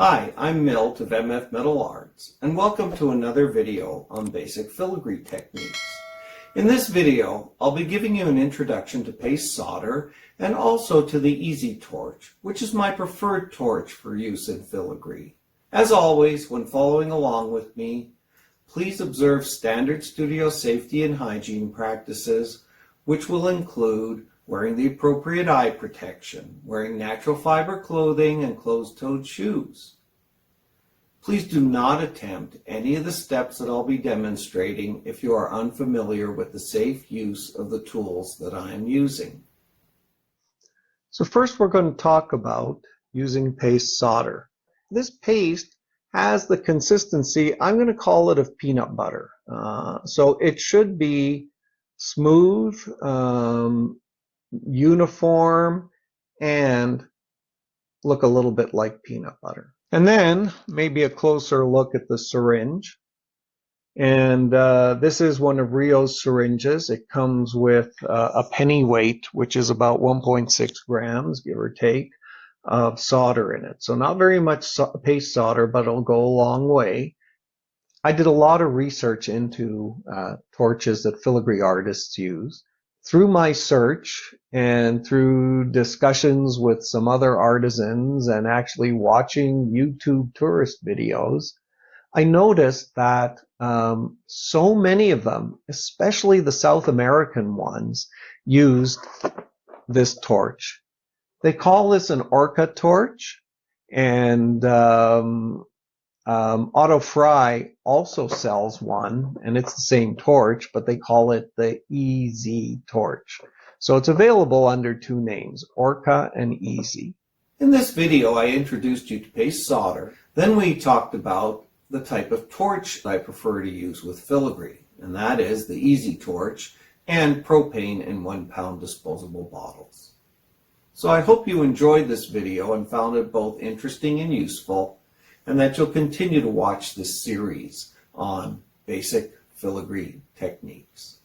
Hi, I'm Milt of MF Metal Arts, and welcome to another video on basic filigree techniques. In this video, I'll be giving you an introduction to paste solder and also to the Easy Torch, which is my preferred torch for use in filigree. As always, when following along with me, please observe standard studio safety and hygiene practices, which will include wearing the appropriate eye protection, wearing natural fiber clothing, and closed-toed shoes. Please do not attempt any of the steps that I'll be demonstrating if you are unfamiliar with the safe use of the tools that I am using. So first we're going to talk about using paste solder. This paste has the consistency, I'm going to call it, of peanut butter. So it should be smooth, uniform, and look a little bit like peanut butter. And then maybe a closer look at the syringe. And this is one of Rio's syringes. It comes with a penny weight, which is about 1.6 grams, give or take, of solder in it. So not very much paste solder, but it'll go a long way. I did a lot of research into torches that filigree artists use. Through my search and through discussions with some other artisans and actually watching YouTube tourist videos, I noticed that so many of them, especially the South American ones, used this torch. They call this an orca torch, and Auto Fry also sells one, and it's the same torch, but they call it the Easy Torch. So it's available under two names, Orca and Easy. In this video, I introduced you to paste solder. Then we talked about the type of torch I prefer to use with filigree, and that is the Easy Torch and propane in 1 pound disposable bottles. So I hope you enjoyed this video and found it both interesting and useful, and that you'll continue to watch this series on basic filigree techniques.